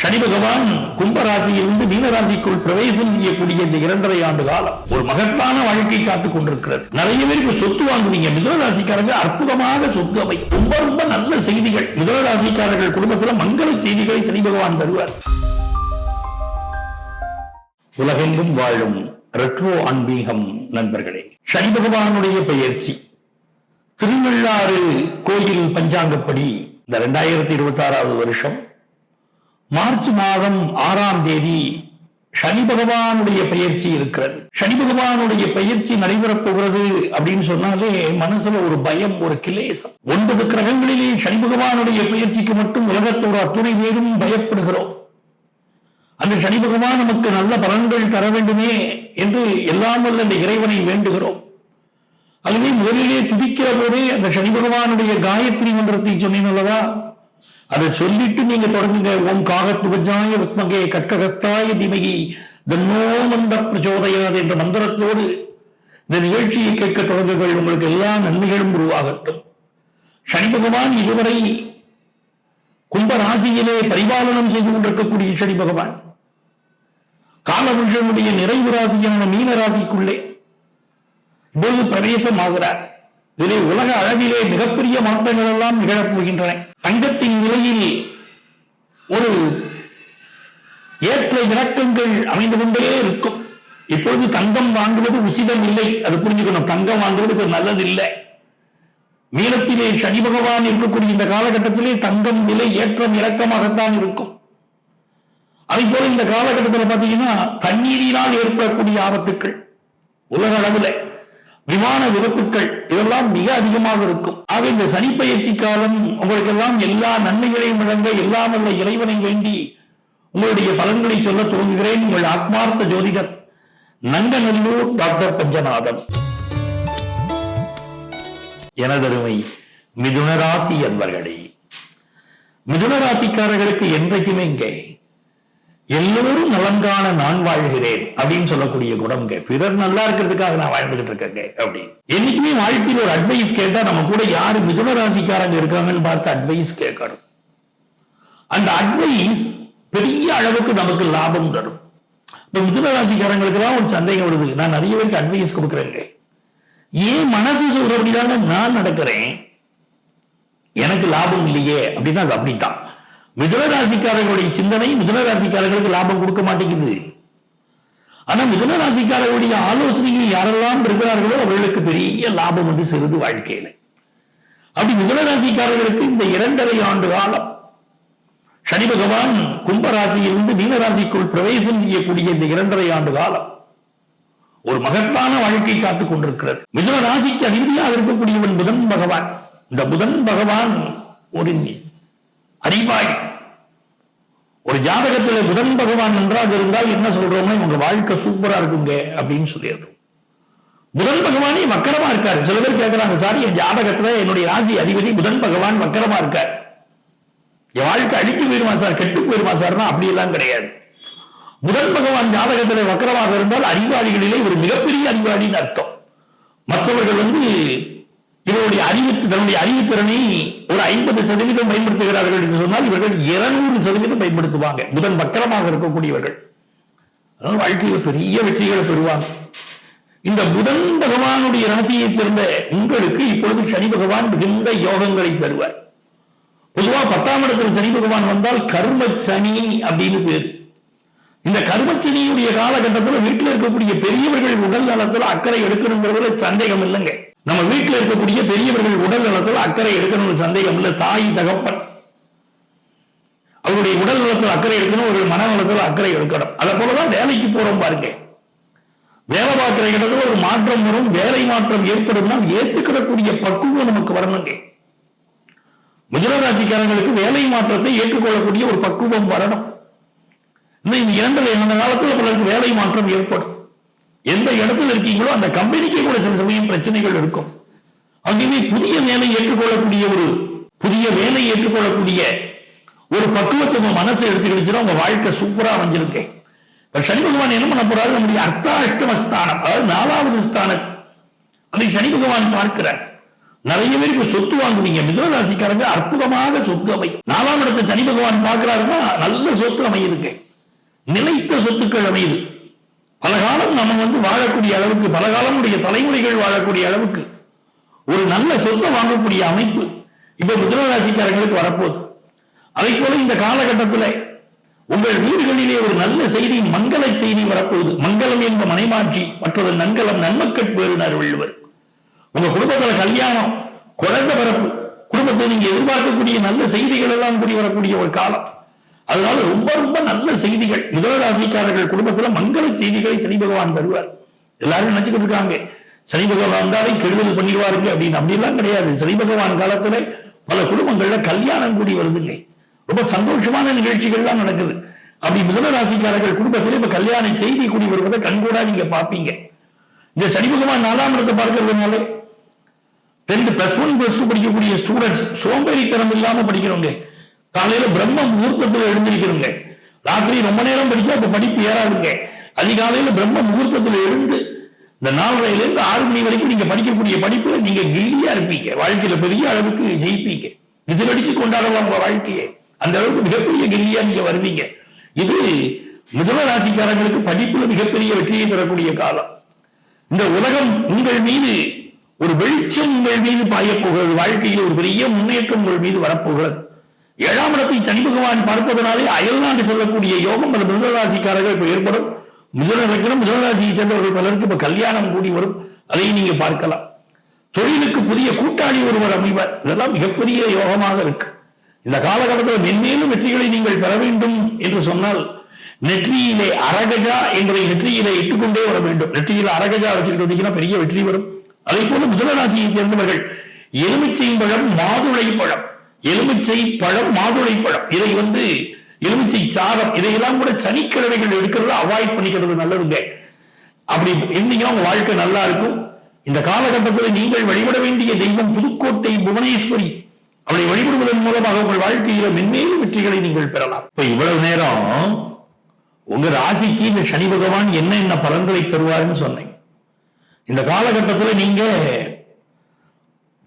சனி பகவான் கும்பராசியிலிருந்து மீனராசிக்குள் பிரவேசம் செய்யக்கூடிய இந்த 2.5 ஆண்டு காலம் ஒரு மகத்தான வாழ்க்கை காத்துக் கொண்டிருக்கிறது. நிறைய பேருக்கு சொத்து வாங்குவீங்க. மிதுன ராசிக்காரங்க அற்புதமாக சொத்து அமையும். ரொம்ப ரொம்ப நல்ல செய்திகள். மிதுன ராசிக்காரர்கள் குடும்பத்தில் மங்கள செய்திகளை சனி பகவான் தருவார். உலகெங்கும் வாழும் ரெட்ரோ ஆன்மீகம் நண்பர்களே, சனி பகவானுடைய பெயர்ச்சி திருநள்ளாறு கோயில் பஞ்சாங்கப்படி இந்த 2026 வருஷம் மார்ச் மாதம் 6ஆம் தேதி சனி பகவானுடைய பெயர்ச்சி இருக்கிறது. சனி பகவானுடைய பெயர்ச்சி நடைபெறப் போகிறது அப்படின்னு சொன்னாலே மனசுல ஒரு பயம், ஒரு கிளேசம். 9 கிரகங்களிலே சனி பகவானுடைய பெயர்ச்சிக்கு மட்டும் உலகத்தோட அத்துணை பேரும் பயப்படுகிறோம். அந்த சனி பகவான் நமக்கு நல்ல பலன்கள் தர வேண்டுமே என்று எல்லாம் வல்ல அந்த இறைவனை வேண்டுகிறோம். அதுவே முதலிலே துதிக்கிற போதே அந்த சனி பகவானுடைய காயத்ரி மந்திரத்தை சொன்னேன் அல்லவா, அதை சொல்லிட்டு நீங்க தொடங்குங்க. ஓம் காகத்துவஜாய வித்மகே கட்ககஸ்தாய திமகி தன்னோ மந்த பிரச்சோதயாது என்ற மந்திரத்தோடு இந்த நிகழ்ச்சியை கேட்க தொடங்குங்கள். உங்களுக்கு எல்லா நன்மைகளும் உருவாகட்டும். சனி பகவான் இதுவரை கும்பராசியிலே பரிபாலனம் செய்து கொண்டிருக்கக்கூடிய சனி பகவான் காலபுருஷனுடைய நிறைவு ராசியான மீன ராசிக்குள்ளே இப்பொழுது பிரவேசமாகிறார். இதிலே உலக அளவிலே மிகப்பெரிய மாற்றங்கள் எல்லாம் நிகழப் போகின்றன. தங்கத்தின் விலையில் ஒரு ஏற்ற இறக்கங்கள் அமைந்து கொண்டே இருக்கும். இப்பொழுது தங்கம் வாங்குவது உசிதம் இல்லை, அது புரிஞ்சுக்கணும். தங்கம் வாங்குவது நல்லது இல்லை. மீனத்திலே சனி பகவான் இருக்கக்கூடிய இந்த காலகட்டத்திலே தங்கம் விலை ஏற்றம் இறக்கமாகத்தான் இருக்கும். அதே போல இந்த காலகட்டத்தில் பார்த்தீங்கன்னா தண்ணீரினால் ஏற்படக்கூடிய ஆபத்துக்கள், உலக அளவில் விமான விபத்துக்கள் இதெல்லாம் மிக அதிகமாக இருக்கும். ஆக இந்த சனி பயிற்சி காலம் உங்களுக்கு எல்லாம் எல்லா நன்மைகளையும் வழங்க எல்லாம் அல்ல இறைவனை வேண்டி உங்களுடைய பலன்களை சொல்ல துவங்குகிறேன். உங்கள் ஆத்மார்த்த ஜோதிடர் நங்கநல்லூர் டாக்டர் பஞ்சநாதன். எனதருமை மிதுனராசி அன்பர்களே, மிதுனராசிக்காரர்களுக்கு என்றைக்குமே இங்கே எல்லோரும் நலம் காண நான் வாழ்கிறேன் அப்படின்னு சொல்லக்கூடிய குணம்ங்க. பிறர் நல்லா இருக்கிறதுக்காக நான் வாழ்ந்துகிட்டு இருக்கேங்க அப்படின்னு என்னைக்குமே வாழ்க்கையில் ஒரு அட்வைஸ் கேட்டா நம்ம கூட யாரு மிதுன ராசிக்காரங்க இருக்காங்கன்னு பார்த்து அட்வைஸ் கேட்கணும். அந்த அட்வைஸ் பெரிய அளவுக்கு நமக்கு லாபம் தரும். இப்ப மிதுன ராசிக்காரங்களுக்கு எல்லாம் ஒரு சந்தேகம் வருது. நான் நிறைய பேருக்கு அட்வைஸ் கொடுக்குறேங்க, ஏன் மனசு சொல்றபடிதாங்க நான் நடக்கிறேன், எனக்கு லாபம் இல்லையே அப்படின்னா அது அப்படித்தான். மிதுனராசிக்காரர்களுடைய சிந்தனை மிதுனராசிக்காரர்களுக்கு லாபம் கொடுக்க மாட்டேங்குது. ஆனா மிதுனராசிக்காரர்களுடைய ஆலோசனைகள் யாரெல்லாம் இருக்கிறார்களோ அவர்களுக்கு பெரிய லாபம் வந்து சேருது வாழ்க்கையில. அப்படி மிதுனராசிக்காரர்களுக்கு இந்த 2.5 ஆண்டு காலம் சனி பகவான் கும்பராசியிலிருந்து மீனராசிக்குள் பிரவேசம் செய்யக்கூடிய இந்த 2.5 ஆண்டு காலம் ஒரு மகத்தான வாழ்க்கை காத்துக் கொண்டிருக்கிறது. மிதுன ராசிக்கு அதிபதியாக இருக்கக்கூடியவன் புதன் பகவான். இந்த புதன் பகவான் ஒரு அறிவாளி. ஒரு ஜாதகத்தில் புதன் பகவான் நன்றாக இருந்தால் என்ன சொல்றோம்னா உங்க வாழ்க்கை சூப்பரா இருக்குங்க அப்படின்னு சொல்லிடுறோம். புதன் பகவானே வக்கரமா இருக்காரு. சில பேர் கேட்கிறாங்க, சார் என் ஜாதகத்துல என்னுடைய ராசி அதிபதி புதன் பகவான் வக்கரமா இருக்கார், என் வாழ்க்கை அழித்து போயிருமா சார், கெட்டு போயிருமா சார்னா அப்படி எல்லாம் கிடையாது. புதன் பகவான் ஜாதகத்தில் வக்கரமாக இருந்தால் அறிவாளிகளிலே ஒரு மிகப்பெரிய அறிவாளின்னு அர்த்தம். மற்றவர்கள் இவருடைய தன்னுடைய அறிவுத்திறனை ஒரு 50% பயன்படுத்துகிறார்கள் என்று சொன்னால் இவர்கள் 200% பயன்படுத்துவாங்க. புதன் வக்கரமாக இருக்கக்கூடியவர்கள் அதனால் வாழ்க்கையில் பெரிய வெற்றிகளை பெறுவாங்க. இந்த புதன் பகவானுடைய ராசியைச் சேர்ந்த உங்களுக்கு இப்பொழுது சனி பகவான் மிகுந்த யோகங்களை தருவார். பொதுவா 10ஆம் இடத்தில் சனி பகவான் வந்தால் கர்ம சனி அப்படின்னு பேரு. இந்த கர்மச்சனியுடைய காலகட்டத்தில் வீட்டில் இருக்கக்கூடிய பெரியவர்கள் உடல் நலத்தில் அக்கறை எடுக்கணுங்கிறதுல சந்தேகம் இல்லைங்க. நம்ம வீட்டில் இருக்கக்கூடிய பெரியவர்கள் உடல் நலத்தில் அக்கறை எடுக்கணும்னு சந்தேகம் இல்லை. தாய் தகப்பன் அவருடைய உடல் நலத்தில் அக்கறை எடுக்கணும், ஒரு மனநலத்தில் அக்கறை எடுக்கணும். அதை போலதான் வேலைக்கு போறோம் பாருங்க. வேலை பார்க்கிற இடத்துல ஒரு மாற்றம் வரும், வேலை மாற்றம் ஏற்படும், ஏற்றுக்கிடக்கூடிய பக்குவம் நமக்கு வரணுங்க. மிதுனராசிக்காரங்களுக்கு வேலை மாற்றத்தை ஏற்றுக்கொள்ளக்கூடிய ஒரு பக்குவம் வரணும். இந்த 2 காலத்தில் பலருக்கு வேலை மாற்றம் ஏற்படும். எந்த இடத்துல இருக்கீங்களோ அந்த கம்பெனிக்கு கூட சில சமயம் பிரச்சனைகள் இருக்கும். அங்கேயுமே புதிய வேலை ஏற்றுக்கொள்ளக்கூடிய ஒரு பக்குவத்தை மனசை எடுத்துக்கிடுச்சுன்னா உங்க வாழ்க்கை சூப்பரா அமைஞ்சிருக்கேன். சனி பகவான் என்ன பண்ண போறாரு, நம்முடைய அர்த்தாஷ்டமஸ்தானம், அதாவது 4வது ஸ்தானம் அதை சனி பகவான் பார்க்கிறார். நிறைய பேருக்கு சொத்து வாங்குவீங்க. மிதுன ராசிக்காரங்க அற்புதமாக சொத்து அமையும். 4ஆம் இடத்தை சனி பகவான் பார்க்கிறாருன்னா நல்ல சொத்து அமையுதுங்க. நிலைத்த சொத்துக்கள் அமையுது. பலகாலம் நம்ம வாழக்கூடிய அளவுக்கு, பலகாலமுடைய தலைமுறைகள் வாழக்கூடிய அளவுக்கு ஒரு நல்ல சொத்தை வாங்கக்கூடிய அமைப்பு இப்ப மிதுன ராசிக்காரங்களுக்கு வரப்போகுது. அதை போல இந்த காலகட்டத்தில் உங்கள் வீடுகளிலே ஒரு நல்ல செய்தி, மங்கள செய்தி வரப்போகுது. மங்களம் என்ப மனைமாட்சி, மற்றொரு நன்கலம் நன்மக்கள் பேருனர் வள்ளுவர். உங்க குடும்பத்துல கல்யாணம், குழந்தை பிறப்பு, குடும்பத்தில் நீங்க எதிர்பார்க்கக்கூடிய நல்ல செய்திகள் எல்லாம் கூடி வரக்கூடிய ஒரு காலம். அதனால ரொம்ப ரொம்ப நல்ல செய்திகள் மிதுன ராசிக்காரர்கள் குடும்பத்துல மங்கள செய்திகளை சனி பகவான் தருவார். எல்லாரும் நினைச்சுக்கிட்டு இருக்காங்க சனி பகவான் வந்தாலே கெடுதல் பண்ணிடுவாருங்க அப்படின்னு. அப்படிலாம் கிடையாது. சனி பகவான் காலத்துல பல குடும்பங்கள்ல கல்யாணம் கூடி வருதுங்க. ரொம்ப சந்தோஷமான நிகழ்ச்சிகள்லாம் நடக்குது. அப்படி மிதுன ராசிக்காரர்கள் குடும்பத்தில் இப்ப கல்யாண செய்தி கூடி வருவதை கண்கூடா நீங்க பார்ப்பீங்க. இந்த சனி பகவான் 4ஆம் இடத்தை பார்க்கறதுனால 10th +1 +2 படிக்கக்கூடிய ஸ்டூடெண்ட்ஸ் சோம்பேறித்தனம் இல்லாம படிக்கிறவங்க, காலையில பிரம்ம முகூர்த்தத்தில் எழுந்திருக்கிறவங்க, ராத்திரி ரொம்ப நேரம் படிச்சா அப்ப படிப்பு ஏறாதுங்க. அதிகாலையில பிரம்ம முகூர்த்தத்தில் எழுந்து இந்த 4:30 6 மணி வரைக்கும் நீங்க படிக்கக்கூடிய படிப்புல நீங்க கில்லியா இருப்பீங்க. வாழ்க்கையில பெரிய அளவுக்கு ஜெயிப்பீங்க. விசிலடிச்சு கொண்டாடலாம் உங்க வாழ்க்கையை. அந்த அளவுக்கு மிகப்பெரிய கில்லியா நீங்க வருவீங்க. இது மிதுன ராசிக்காரங்களுக்கு படிப்புல மிகப்பெரிய வெற்றியை தரக்கூடிய காலம். இந்த உலகம் உங்கள் மீது ஒரு வெளிச்சம் உங்கள் மீது பாயப்போகிறது. வாழ்க்கையில் ஒரு பெரிய முன்னேற்றம் உங்கள் மீது வரப்போகிறது. 7ஆம் இடத்தை சனி பகவான் பார்ப்பதனாலே அயல்நாடு செல்லக்கூடிய யோகம் அந்த மிதுன ராசிக்காரர்கள் இப்ப ஏற்படும். மிதுன லக்னம், மிதுன ராசியை சேர்ந்தவர்கள் பலருக்கு இப்ப கல்யாணம் கூடி வரும். அதையும் நீங்க பார்க்கலாம். தொழிலுக்கு புதிய கூட்டாளி ஒருவர் அமைவர். இதெல்லாம் மிகப்பெரிய யோகமாக இருக்கு. இந்த காலகட்டத்தில் மென்மேலும் வெற்றிகளை நீங்கள் பெற வேண்டும் என்று சொன்னால் நெற்றியிலே அரகஜா என்பதை நெற்றியிலே இட்டுக்கொண்டே வர வேண்டும். நெற்றியில அரகஜா வச்சுக்கிட்டு பெரிய வெற்றி வரும். அதே போல மிதுன ராசியை சேர்ந்தவர்கள் எலுமிச்சை பழம், மாதுளை பழம், எலுமிச்சை பழம், மாதுளை பழம், இதை எலுமிச்சை சாதம், இதையெல்லாம் கூட சனிக்கிழமைகள் எடுக்கிறது அவாய்ட் பண்ணிக்கிறது நல்லதுங்க. அப்படி இருந்தீங்கன்னா உங்க வாழ்க்கை நல்லா இருக்கும். இந்த காலகட்டத்தில் நீங்கள் வழிபட வேண்டிய தெய்வம் புதுக்கோட்டை புவனேஸ்வரி. அவளை வழிபடுவதன் மூலமாக உங்கள் வாழ்க்கையில மென்மேலும் வெற்றிகளை நீங்கள் பெறலாம். இப்ப இவ்வளவு நேரம் உங்க ராசிக்கு இந்த சனி பகவான் என்ன பலன்களை தருவார்னு சொன்னேன். இந்த காலகட்டத்தில் நீங்க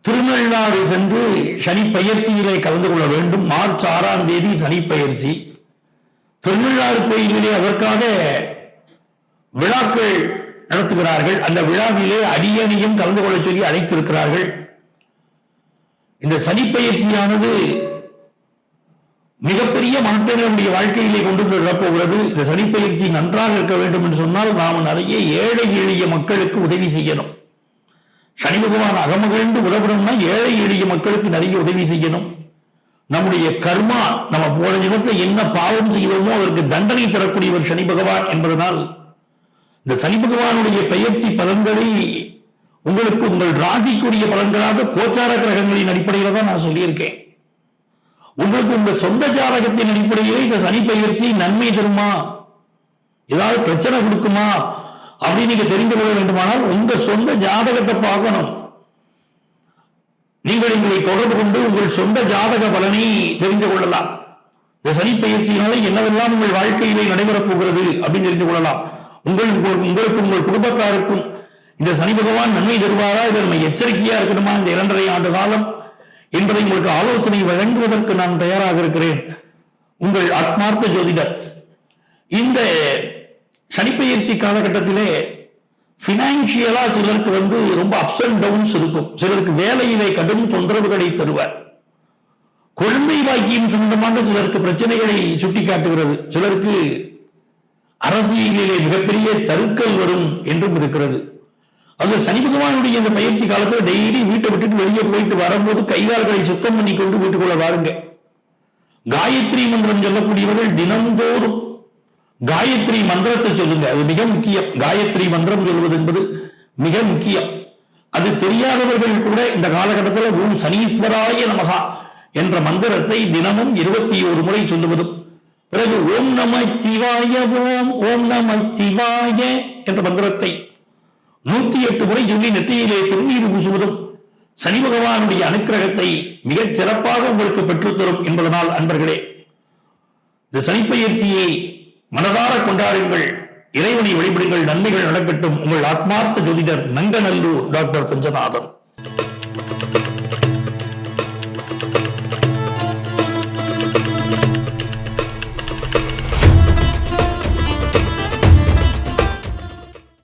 திருநள்ளாறு சென்று சனி பயிற்சியிலே கலந்து கொள்ள வேண்டும். மார்ச் 6ஆம் தேதி சனி பயிற்சி. திருநள்ளாறு கோயிலிலே அதற்காக விழாக்கள் நடத்துகிறார்கள். அந்த விழாவிலே அடியணியும் கலந்து கொள்ள சொல்லி அழைத்திருக்கிறார்கள். இந்த சனி பயிற்சியானது மிகப்பெரிய மாற்றங்களுடைய வாழ்க்கையிலே கொண்டு வரப்போகிறது. இந்த சனி பயிற்சி நன்றாக இருக்க வேண்டும் என்று சொன்னால் நாம் நிறைய ஏழை எளிய மக்களுக்கு உதவி செய்யணும். சனி பகவான் அகமகிழ்ந்து உதவணும்னா ஏழை எளிய மக்களுக்கு நிறைய உதவி செய்யணும். நம்முடைய கர்மா, நம்ம போன ஜென்மத்தில் என்ன பாவம் செய்தோமோ அதற்கு தண்டனை தரக்கூடியவர் சனி பகவான் என்பதனால் இந்த சனி பகவானுடைய பெயர்ச்சி பலன்களை உங்களுக்கு உங்கள் ராசிக்குரிய பலன்களாக கோச்சார கிரகங்களின் அடிப்படையில் தான் நான் சொல்லியிருக்கேன். உங்களுக்கு உங்க சொந்த ஜாதகத்தின் அடிப்படையிலே இந்த சனி பயிற்சி நன்மை தருமா, ஏதாவது பிரச்சனை கொடுக்குமா அப்படின்னு நீங்க தெரிந்து கொள்ள வேண்டுமானால் உங்க சொந்த ஜாதகத்தை பார்க்கணும். நீங்கள் எங்களை தொடர்பு கொண்டு உங்கள் சொந்த ஜாதக பலனை தெரிந்து கொள்ளலாம். இந்த சனி பயிற்சியினால என்னவெல்லாம் உங்கள் வாழ்க்கையிலே நடைபெறப் போகிறது அப்படின்னு தெரிந்து கொள்ளலாம். உங்களுக்கும் உங்கள் குடும்பத்தாருக்கும் இந்த சனி பகவான் நன்மை தருவாரா, இதை நம்ம எச்சரிக்கையா இருக்கணுமா இந்த 2.5 ஆண்டு காலம் என்பதை உங்களுக்கு ஆலோசனை வழங்குவதற்கு நான் தயாராக இருக்கிறேன். உங்கள் ஆத்மார்த்த ஜோதிடர். இந்த சனிப்பெயர்ச்சி காலகட்டத்திலே பினான்சியலா சிலருக்கு ரொம்ப அப்ஸ் அண்ட் டவுன்ஸ் இருக்கும். சிலருக்கு வேலையிலே கடும் தொந்தரவுகளை தருவார். குழந்தை பாக்கியம் சம்பந்தமாக சிலருக்கு பிரச்சனைகளை சுட்டி காட்டுகிறது. சிலருக்கு அரசியலிலே மிகப்பெரிய சறுக்கல் வரும் என்றும் இருக்கிறது. அது சனி பகவானுடைய இந்த பயிற்சி காலத்தில் டெய்லி வீட்டை விட்டுட்டு வெளியே போயிட்டு வரும்போது கைகால்களை சுத்தம் பண்ணி கொண்டு வீட்டுக்குள்ள வாருங்க. காயத்ரி மந்திரம் சொல்லக்கூடியவர்கள் தினந்தோறும் காயத்ரி மந்திரத்தை சொல்லுங்க. அது மிக முக்கியம். காயத்ரி மந்திரம் சொல்வது என்பது மிக முக்கியம். அது தெரியாதவர்கள் கூட இந்த காலகட்டத்தில் ஓம் சனீஸ்வராய நமகா என்ற மந்திரத்தை தினமும் 21 முறை சொல்லுவதும், பிறகு ஓம் நம சிவாய ஓம் நம சிவாய என்ற மந்திரத்தை 108 முறை சொல்லி நெற்றியிலே திருநீர் பூசுவதும் சனி பகவானுடைய அனுக்கிரகத்தை மிகச் சிறப்பாக உங்களுக்கு பெற்றுத்தரும் என்பதனால் அன்பர்களே, இந்த சனிப்பெயர்ச்சியை மனதார கொண்டாடுங்கள், இறைவனை வழிபடுங்கள், நன்மைகள் நடக்கட்டும். உங்கள் ஆத்மார்த்த ஜோதிடர் நங்கநல்லூர் டாக்டர் பஞ்சநாதன்.